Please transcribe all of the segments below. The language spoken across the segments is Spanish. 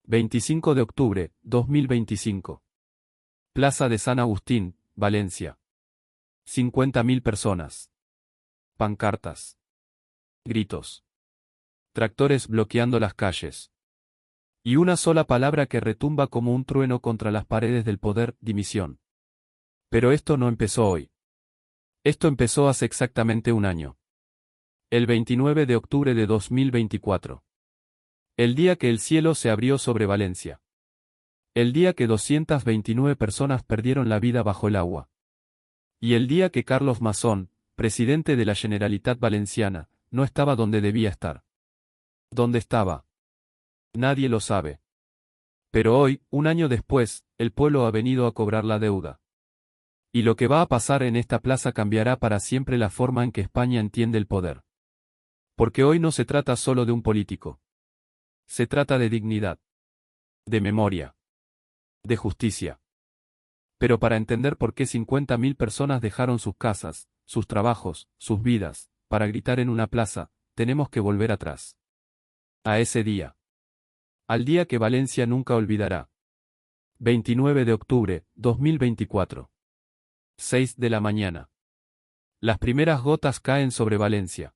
25 de octubre, 2025. Plaza de San Agustín, Valencia. 50.000 personas. Pancartas. Gritos. Tractores bloqueando las calles. Y una sola palabra que retumba como un trueno contra las paredes del poder: dimisión. Pero esto no empezó hoy. Esto empezó hace exactamente un año. El 29 de octubre de 2024. El día que el cielo se abrió sobre Valencia. El día que 229 personas perdieron la vida bajo el agua. Y el día que Carlos Mazón, presidente de la Generalitat Valenciana, no estaba donde debía estar. ¿Dónde estaba? Nadie lo sabe. Pero hoy, un año después, el pueblo ha venido a cobrar la deuda. Y lo que va a pasar en esta plaza cambiará para siempre la forma en que España entiende el poder. Porque hoy no se trata solo de un político. Se trata de dignidad. De memoria. De justicia. Pero para entender por qué 50.000 personas dejaron sus casas, sus trabajos, sus vidas, para gritar en una plaza, tenemos que volver atrás. A ese día. Al día que Valencia nunca olvidará. 29 de octubre, 2024. 6 de la mañana. Las primeras gotas caen sobre Valencia.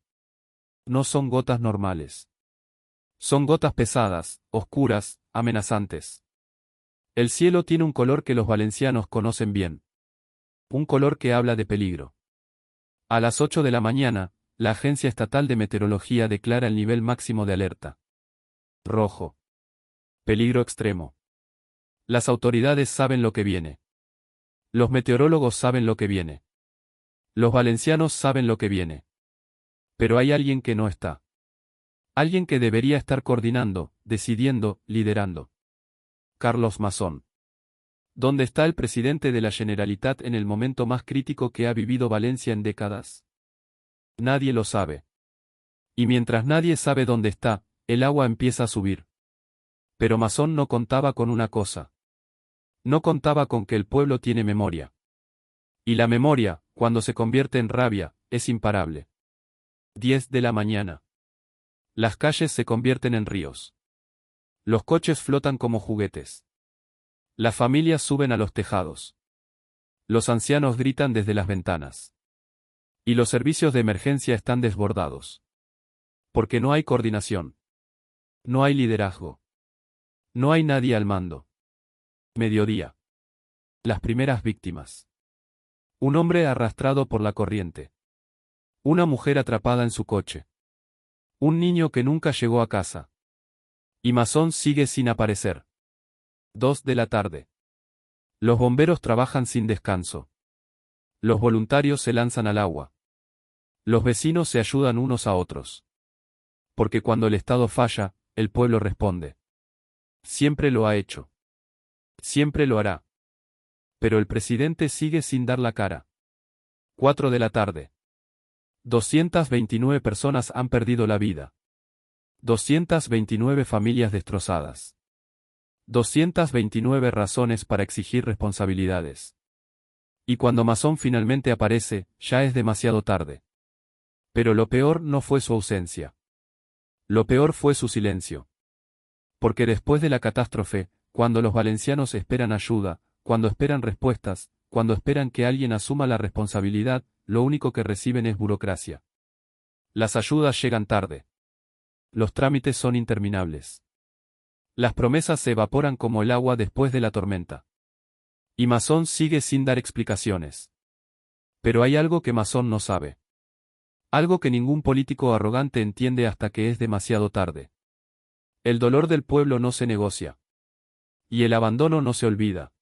No son gotas normales. Son gotas pesadas, oscuras, amenazantes. El cielo tiene un color que los valencianos conocen bien. Un color que habla de peligro. A las 8 de la mañana, la Agencia Estatal de Meteorología declara el nivel máximo de alerta. Rojo. Peligro extremo. Las autoridades saben lo que viene. Los meteorólogos saben lo que viene. Los valencianos saben lo que viene. Pero hay alguien que no está. Alguien que debería estar coordinando, decidiendo, liderando. Carlos Mazón. ¿Dónde está el presidente de la Generalitat en el momento más crítico que ha vivido Valencia en décadas? Nadie lo sabe. Y mientras nadie sabe dónde está, el agua empieza a subir. Pero Mazón no contaba con una cosa. No contaba con que el pueblo tiene memoria. Y la memoria, cuando se convierte en rabia, es imparable. 10 de la mañana. Las calles se convierten en ríos. Los coches flotan como juguetes. Las familias suben a los tejados. Los ancianos gritan desde las ventanas. Y los servicios de emergencia están desbordados. Porque no hay coordinación. No hay liderazgo. No hay nadie al mando. Mediodía. Las primeras víctimas. Un hombre arrastrado por la corriente. Una mujer atrapada en su coche. Un niño que nunca llegó a casa. Y Mazón sigue sin aparecer. 2 de la tarde. Los bomberos trabajan sin descanso. Los voluntarios se lanzan al agua. Los vecinos se ayudan unos a otros. Porque cuando el Estado falla, el pueblo responde. Siempre lo ha hecho. Siempre lo hará. Pero el presidente sigue sin dar la cara. 4 de la tarde. 229 personas han perdido la vida. 229 familias destrozadas. 229 razones para exigir responsabilidades. Y cuando Mazón finalmente aparece, ya es demasiado tarde. Pero lo peor no fue su ausencia. Lo peor fue su silencio. Porque después de la catástrofe, cuando los valencianos esperan ayuda, cuando esperan respuestas, cuando esperan que alguien asuma la responsabilidad, lo único que reciben es burocracia. Las ayudas llegan tarde. Los trámites son interminables. Las promesas se evaporan como el agua después de la tormenta. Y Mazón sigue sin dar explicaciones. Pero hay algo que Mazón no sabe. Algo que ningún político arrogante entiende hasta que es demasiado tarde. El dolor del pueblo no se negocia. Y el abandono no se olvida.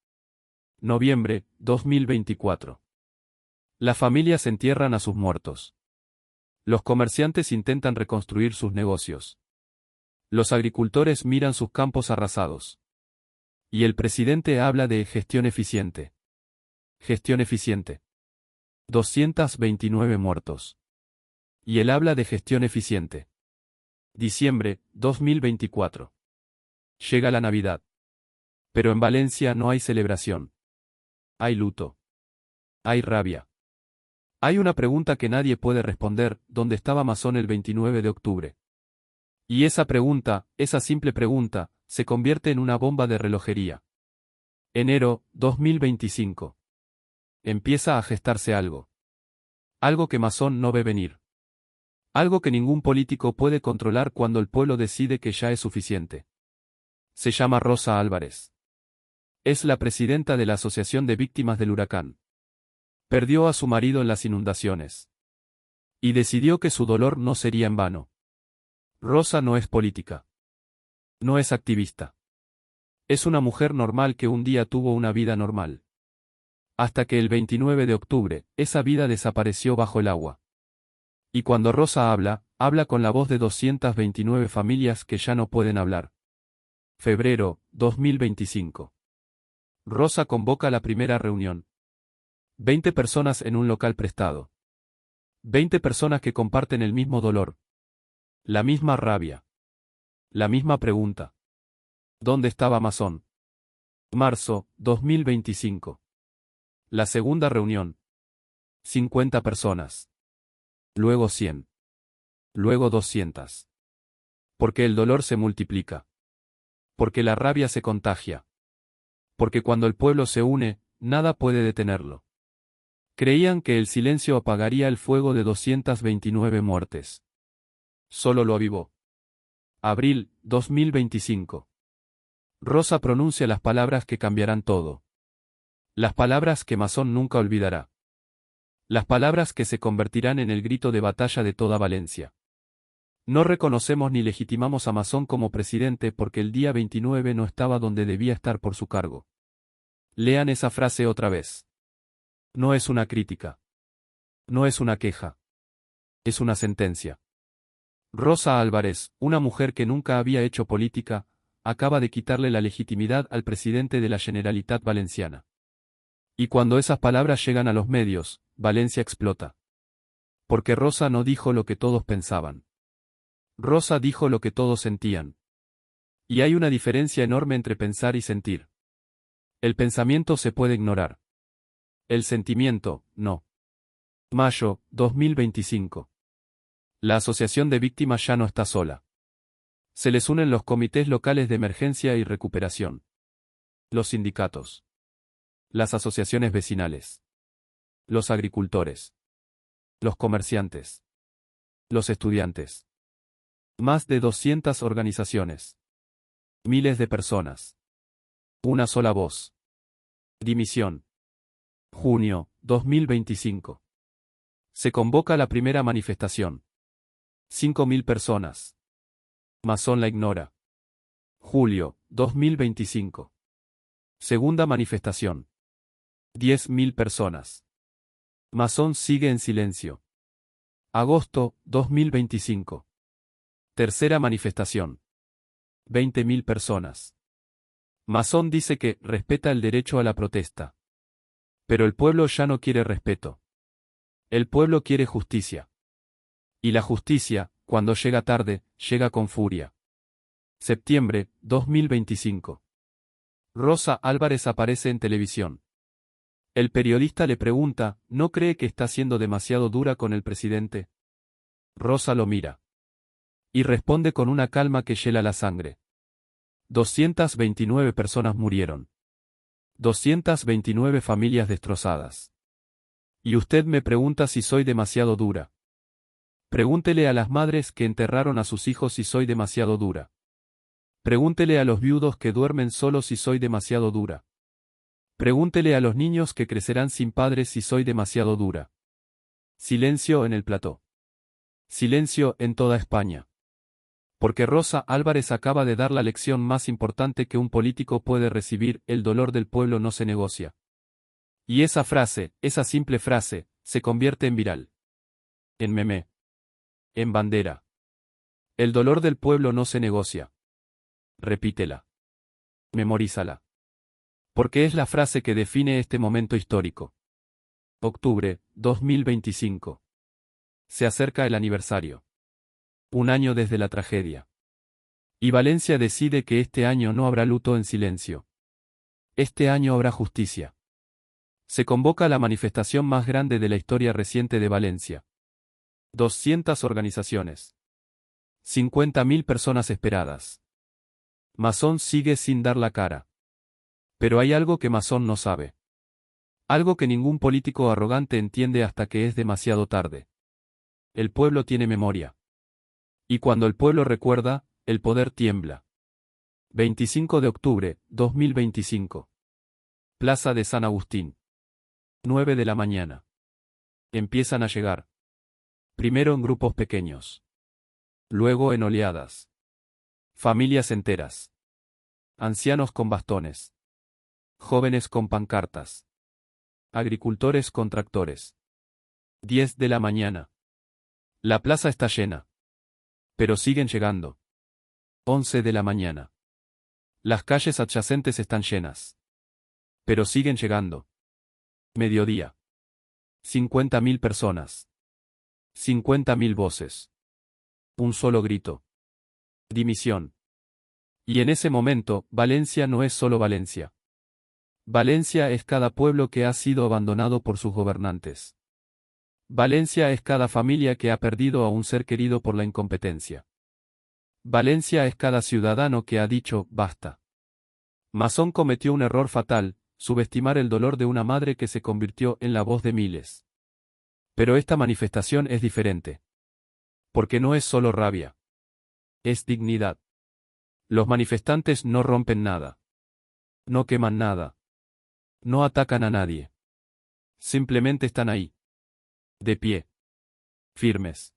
Noviembre, 2024. Las familias entierran a sus muertos. Los comerciantes intentan reconstruir sus negocios. Los agricultores miran sus campos arrasados. Y el presidente habla de gestión eficiente. Gestión eficiente. 229 muertos. Y él habla de gestión eficiente. Diciembre, 2024. Llega la Navidad. Pero en Valencia no hay celebración. Hay luto. Hay rabia. Hay una pregunta que nadie puede responder: ¿dónde estaba Mazón el 29 de octubre? Y esa pregunta, esa simple pregunta, se convierte en una bomba de relojería. Enero, 2025. Empieza a gestarse algo. Algo que Masón no ve venir. Algo que ningún político puede controlar cuando el pueblo decide que ya es suficiente. Se llama Rosa Álvarez. Es la presidenta de la Asociación de Víctimas del Huracán. Perdió a su marido en las inundaciones. Y decidió que su dolor no sería en vano. Rosa no es política. No es activista. Es una mujer normal que un día tuvo una vida normal. Hasta que el 29 de octubre, esa vida desapareció bajo el agua. Y cuando Rosa habla, habla con la voz de 229 familias que ya no pueden hablar. Febrero, 2025. Rosa convoca la primera reunión. 20 personas en un local prestado. 20 personas que comparten el mismo dolor. La misma rabia. La misma pregunta. ¿Dónde estaba Masón? Marzo, 2025. La segunda reunión. 50 personas. Luego 100. Luego 200. Porque el dolor se multiplica. Porque la rabia se contagia. Porque cuando el pueblo se une, nada puede detenerlo. Creían que el silencio apagaría el fuego de 229 muertes. Solo lo avivó. Abril, 2025. Rosa pronuncia las palabras que cambiarán todo. Las palabras que Masón nunca olvidará. Las palabras que se convertirán en el grito de batalla de toda Valencia. No reconocemos ni legitimamos a Masón como presidente porque el día 29 no estaba donde debía estar por su cargo. Lean esa frase otra vez. No es una crítica. No es una queja. Es una sentencia. Rosa Álvarez, una mujer que nunca había hecho política, acaba de quitarle la legitimidad al presidente de la Generalitat Valenciana. Y cuando esas palabras llegan a los medios, Valencia explota. Porque Rosa no dijo lo que todos pensaban. Rosa dijo lo que todos sentían. Y hay una diferencia enorme entre pensar y sentir. El pensamiento se puede ignorar. El sentimiento, no. Mayo, 2025. La Asociación de Víctimas ya no está sola. Se les unen los comités locales de emergencia y recuperación. Los sindicatos. Las asociaciones vecinales. Los agricultores. Los comerciantes. Los estudiantes. Más de 200 organizaciones. Miles de personas. Una sola voz. Dimisión. Junio, 2025. Se convoca la primera manifestación. 5.000 personas. Masón la ignora. Julio, 2025. Segunda manifestación. 10.000 personas. Masón sigue en silencio. Agosto, 2025. Tercera manifestación. 20.000 personas. Masón dice que respeta el derecho a la protesta. Pero el pueblo ya no quiere respeto. El pueblo quiere justicia. Y la justicia, cuando llega tarde, llega con furia. Septiembre, 2025. Rosa Álvarez aparece en televisión. El periodista le pregunta, ¿no cree que está siendo demasiado dura con el presidente? Rosa lo mira. Y responde con una calma que hiela la sangre. 229 personas murieron. 229 familias destrozadas. Y usted me pregunta si soy demasiado dura. Pregúntele a las madres que enterraron a sus hijos si soy demasiado dura. Pregúntele a los viudos que duermen solos si soy demasiado dura. Pregúntele a los niños que crecerán sin padres si soy demasiado dura. Silencio en el plató. Silencio en toda España. Porque Rosa Álvarez acaba de dar la lección más importante que un político puede recibir: el dolor del pueblo no se negocia. Y esa frase, esa simple frase, se convierte en viral. En meme. En bandera. El dolor del pueblo no se negocia. Repítela. Memorízala. Porque es la frase que define este momento histórico. Octubre, 2025. Se acerca el aniversario. Un año desde la tragedia. Y Valencia decide que este año no habrá luto en silencio. Este año habrá justicia. Se convoca la manifestación más grande de la historia reciente de Valencia. 200 organizaciones. 50.000 personas esperadas. Masón sigue sin dar la cara. Pero hay algo que Masón no sabe. Algo que ningún político arrogante entiende hasta que es demasiado tarde. El pueblo tiene memoria. Y cuando el pueblo recuerda, el poder tiembla. 25 de octubre, 2025. Plaza de San Agustín. 9 de la mañana. Empiezan a llegar. Primero en grupos pequeños. Luego en oleadas. Familias enteras. Ancianos con bastones. Jóvenes con pancartas. Agricultores con tractores. 10 de la mañana. La plaza está llena. Pero siguen llegando. 11 de la mañana. Las calles adyacentes están llenas. Pero siguen llegando. Mediodía. 50.000 personas. 50.000 voces. Un solo grito. Dimisión. Y en ese momento, Valencia no es solo Valencia. Valencia es cada pueblo que ha sido abandonado por sus gobernantes. Valencia es cada familia que ha perdido a un ser querido por la incompetencia. Valencia es cada ciudadano que ha dicho, basta. Masón cometió un error fatal, subestimar el dolor de una madre que se convirtió en la voz de miles. Pero esta manifestación es diferente. Porque no es solo rabia. Es dignidad. Los manifestantes no rompen nada. No queman nada. No atacan a nadie. Simplemente están ahí. De pie. Firmes.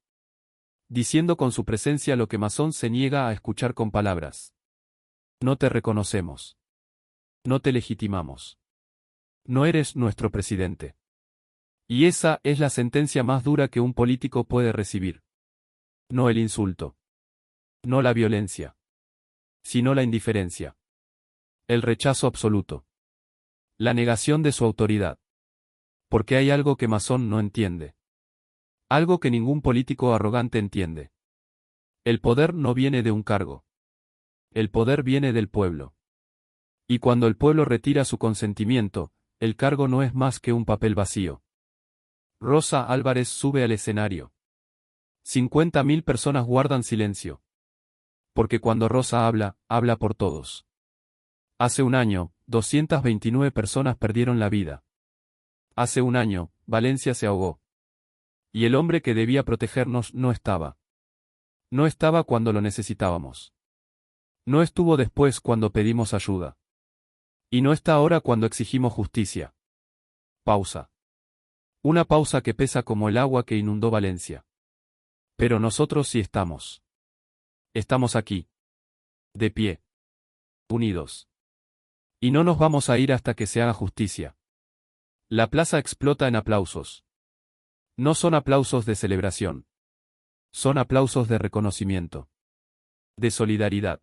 Diciendo con su presencia lo que Masón se niega a escuchar con palabras. No te reconocemos. No te legitimamos. No eres nuestro presidente. Y esa es la sentencia más dura que un político puede recibir. No el insulto. No la violencia. Sino la indiferencia. El rechazo absoluto. La negación de su autoridad. Porque hay algo que Masón no entiende. Algo que ningún político arrogante entiende. El poder no viene de un cargo. El poder viene del pueblo. Y cuando el pueblo retira su consentimiento, el cargo no es más que un papel vacío. Rosa Álvarez sube al escenario. 50.000 personas guardan silencio. Porque cuando Rosa habla, habla por todos. Hace un año, 229 personas perdieron la vida. Hace un año, Valencia se ahogó. Y el hombre que debía protegernos no estaba. No estaba cuando lo necesitábamos. No estuvo después cuando pedimos ayuda. Y no está ahora cuando exigimos justicia. Pausa. Una pausa que pesa como el agua que inundó Valencia. Pero nosotros sí estamos. Estamos aquí. De pie. Unidos. Y no nos vamos a ir hasta que se haga justicia. La plaza explota en aplausos. No son aplausos de celebración. Son aplausos de reconocimiento. De solidaridad.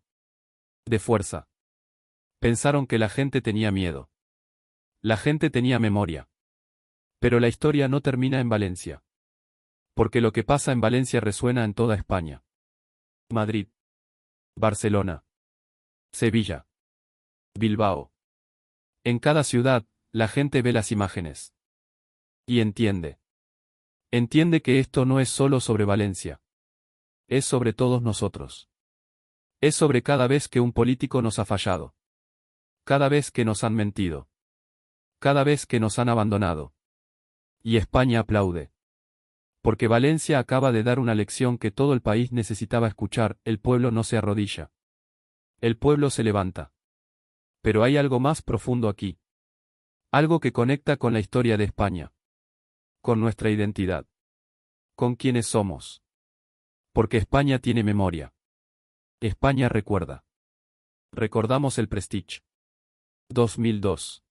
De fuerza. Pensaron que la gente tenía miedo. La gente tenía memoria. Pero la historia no termina en Valencia. Porque lo que pasa en Valencia resuena en toda España. Madrid. Barcelona. Sevilla. Bilbao. En cada ciudad, la gente ve las imágenes. Y entiende. Entiende que esto no es solo sobre Valencia. Es sobre todos nosotros. Es sobre cada vez que un político nos ha fallado. Cada vez que nos han mentido. Cada vez que nos han abandonado. Y España aplaude. Porque Valencia acaba de dar una lección que todo el país necesitaba escuchar, el pueblo no se arrodilla. El pueblo se levanta. Pero hay algo más profundo aquí. Algo que conecta con la historia de España. Con nuestra identidad. Con quienes somos. Porque España tiene memoria. España recuerda. Recordamos el Prestige. 2002.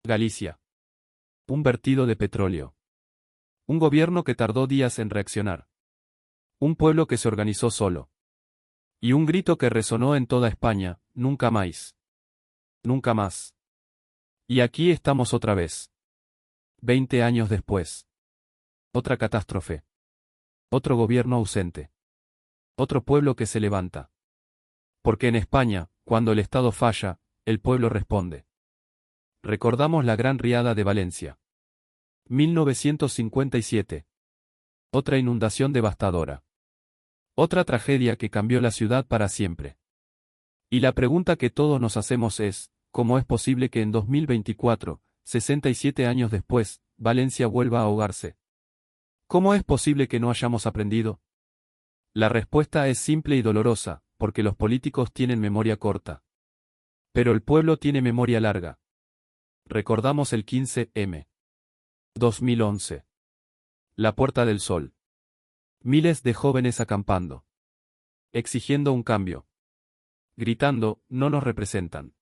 Galicia. Un vertido de petróleo. Un gobierno que tardó días en reaccionar. Un pueblo que se organizó solo. Y un grito que resonó en toda España, nunca más. Nunca más. Y aquí estamos otra vez. 20 años después. Otra catástrofe. Otro gobierno ausente. Otro pueblo que se levanta. Porque en España, cuando el Estado falla, el pueblo responde. Recordamos la Gran Riada de Valencia. 1957. Otra inundación devastadora. Otra tragedia que cambió la ciudad para siempre. Y la pregunta que todos nos hacemos es, ¿cómo es posible que en 2024, 67 años después, Valencia vuelva a ahogarse? ¿Cómo es posible que no hayamos aprendido? La respuesta es simple y dolorosa, porque los políticos tienen memoria corta. Pero el pueblo tiene memoria larga. Recordamos el 15M. 2011. La Puerta del Sol. Miles de jóvenes acampando. Exigiendo un cambio. Gritando, no nos representan.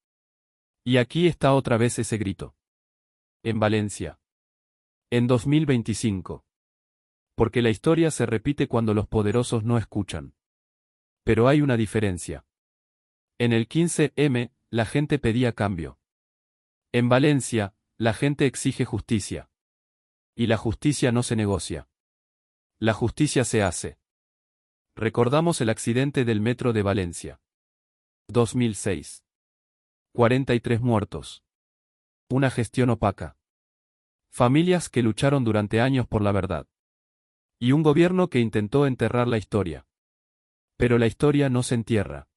Y aquí está otra vez ese grito. En Valencia. En 2025. Porque la historia se repite cuando los poderosos no escuchan. Pero hay una diferencia. En el 15M, la gente pedía cambio. En Valencia, la gente exige justicia. Y la justicia no se negocia. La justicia se hace. Recordamos el accidente del metro de Valencia. 2006. 43 muertos. Una gestión opaca. Familias que lucharon durante años por la verdad. Y un gobierno que intentó enterrar la historia. Pero la historia no se entierra.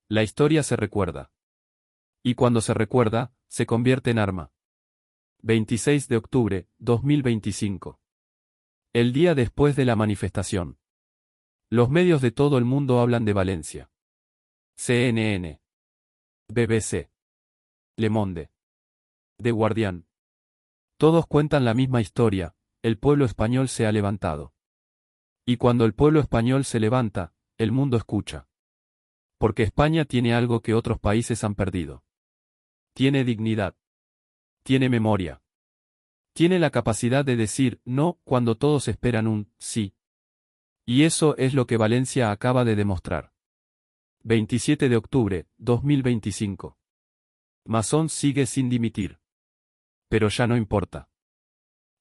La historia se recuerda. Y cuando se recuerda, se convierte en arma. 26 de octubre, 2025. El día después de la manifestación. Los medios de todo el mundo hablan de Valencia. CNN. BBC. Le Monde. The Guardian. Todos cuentan la misma historia, el pueblo español se ha levantado. Y cuando el pueblo español se levanta, el mundo escucha. Porque España tiene algo que otros países han perdido. Tiene dignidad. Tiene memoria. Tiene la capacidad de decir no cuando todos esperan un sí. Y eso es lo que Valencia acaba de demostrar. 27 de octubre, 2025. Masón sigue sin dimitir. Pero ya no importa.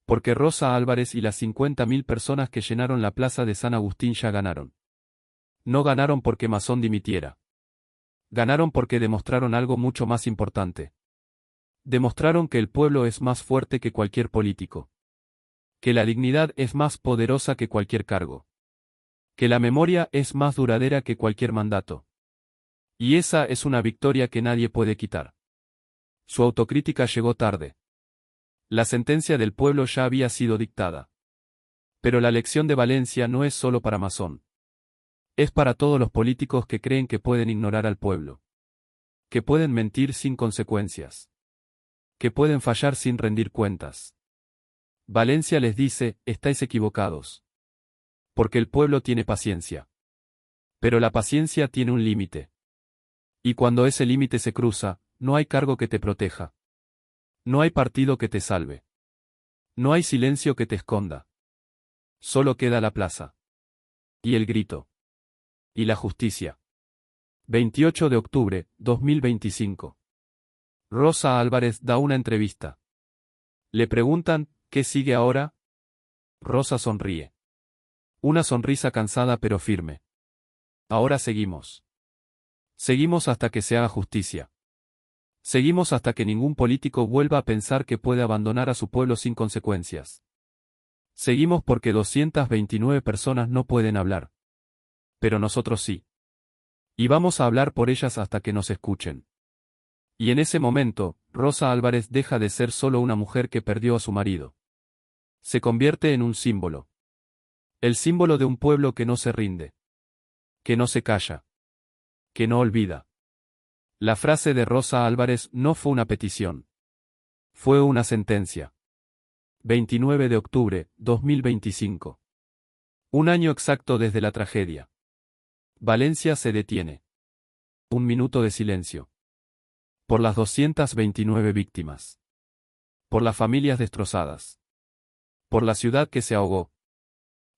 Porque Rosa Álvarez y las 50.000 personas que llenaron la plaza de San Agustín ya ganaron. No ganaron porque Masón dimitiera. Ganaron porque demostraron algo mucho más importante. Demostraron que el pueblo es más fuerte que cualquier político. Que la dignidad es más poderosa que cualquier cargo. Que la memoria es más duradera que cualquier mandato. Y esa es una victoria que nadie puede quitar. Su autocrítica llegó tarde. La sentencia del pueblo ya había sido dictada. Pero la lección de Valencia no es solo para Masón. Es para todos los políticos que creen que pueden ignorar al pueblo. Que pueden mentir sin consecuencias. Que pueden fallar sin rendir cuentas. Valencia les dice, estáis equivocados. Porque el pueblo tiene paciencia. Pero la paciencia tiene un límite. Y cuando ese límite se cruza, no hay cargo que te proteja. No hay partido que te salve. No hay silencio que te esconda. Solo queda la plaza. Y el grito. Y la justicia. 28 de octubre, 2025. Rosa Álvarez da una entrevista. Le preguntan, ¿qué sigue ahora? Rosa sonríe. Una sonrisa cansada pero firme. Ahora seguimos. Seguimos hasta que se haga justicia. Seguimos hasta que ningún político vuelva a pensar que puede abandonar a su pueblo sin consecuencias. Seguimos porque 229 personas no pueden hablar. Pero nosotros sí. Y vamos a hablar por ellas hasta que nos escuchen. Y en ese momento, Rosa Álvarez deja de ser solo una mujer que perdió a su marido. Se convierte en un símbolo. El símbolo de un pueblo que no se rinde. Que no se calla. Que no olvida. La frase de Rosa Álvarez no fue una petición. Fue una sentencia. 29 de octubre, 2025. Un año exacto desde la tragedia. Valencia se detiene. Un minuto de silencio. Por las 229 víctimas. Por las familias destrozadas. Por la ciudad que se ahogó.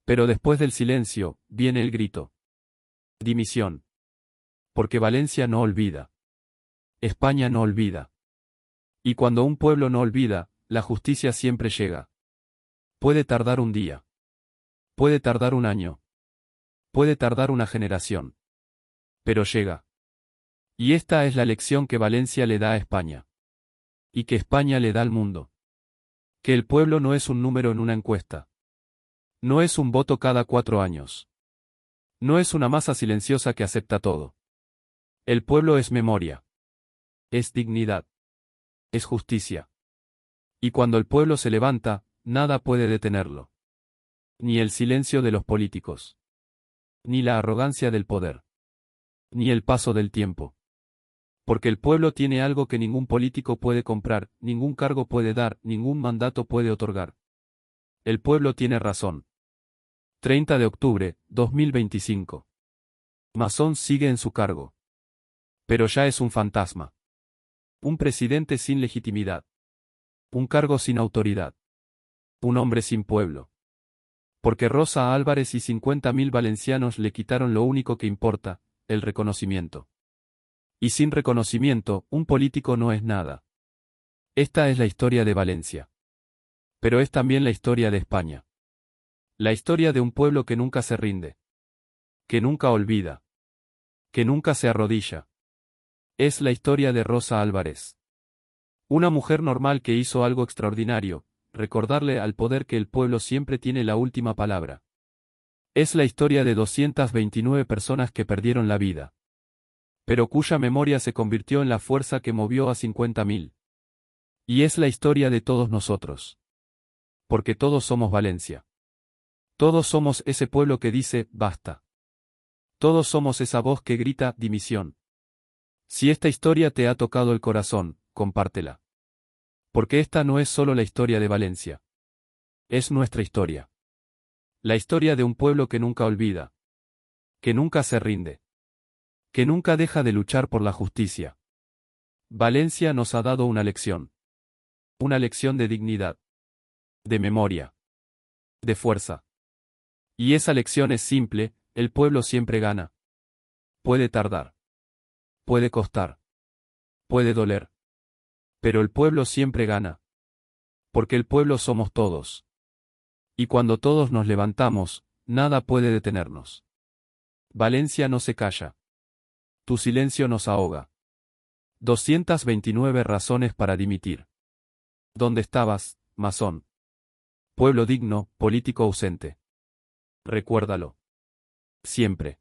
Pero después del silencio, viene el grito. Dimisión. Porque Valencia no olvida. España no olvida. Y cuando un pueblo no olvida, la justicia siempre llega. Puede tardar un día. Puede tardar un año. Puede tardar una generación. Pero llega. Y esta es la lección que Valencia le da a España. Y que España le da al mundo. Que el pueblo no es un número en una encuesta. No es un voto cada 4 años. No es una masa silenciosa que acepta todo. El pueblo es memoria. Es dignidad. Es justicia. Y cuando el pueblo se levanta, nada puede detenerlo. Ni el silencio de los políticos. Ni la arrogancia del poder. Ni el paso del tiempo. Porque el pueblo tiene algo que ningún político puede comprar, ningún cargo puede dar, ningún mandato puede otorgar. El pueblo tiene razón. 30 de octubre, 2025. Masón sigue en su cargo. Pero ya es un fantasma. Un presidente sin legitimidad. Un cargo sin autoridad. Un hombre sin pueblo. Porque Rosa Álvarez y 50.000 valencianos le quitaron lo único que importa, el reconocimiento. Y sin reconocimiento, un político no es nada. Esta es la historia de Valencia. Pero es también la historia de España. La historia de un pueblo que nunca se rinde. Que nunca olvida. Que nunca se arrodilla. Es la historia de Rosa Álvarez. Una mujer normal que hizo algo extraordinario, recordarle al poder que el pueblo siempre tiene la última palabra. Es la historia de 229 personas que perdieron la vida. Pero cuya memoria se convirtió en la fuerza que movió a 50.000. Y es la historia de todos nosotros. Porque todos somos Valencia. Todos somos ese pueblo que dice, basta. Todos somos esa voz que grita, dimisión. Si esta historia te ha tocado el corazón, compártela. Porque esta no es solo la historia de Valencia. Es nuestra historia. La historia de un pueblo que nunca olvida. Que nunca se rinde. Que nunca deja de luchar por la justicia. Valencia nos ha dado una lección. Una lección de dignidad. De memoria. De fuerza. Y esa lección es simple, el pueblo siempre gana. Puede tardar. Puede costar. Puede doler. Pero el pueblo siempre gana. Porque el pueblo somos todos. Y cuando todos nos levantamos, nada puede detenernos. Valencia no se calla. Tu silencio nos ahoga. 229 razones para dimitir. ¿Dónde estabas, masón? Pueblo digno, político ausente. Recuérdalo. Siempre.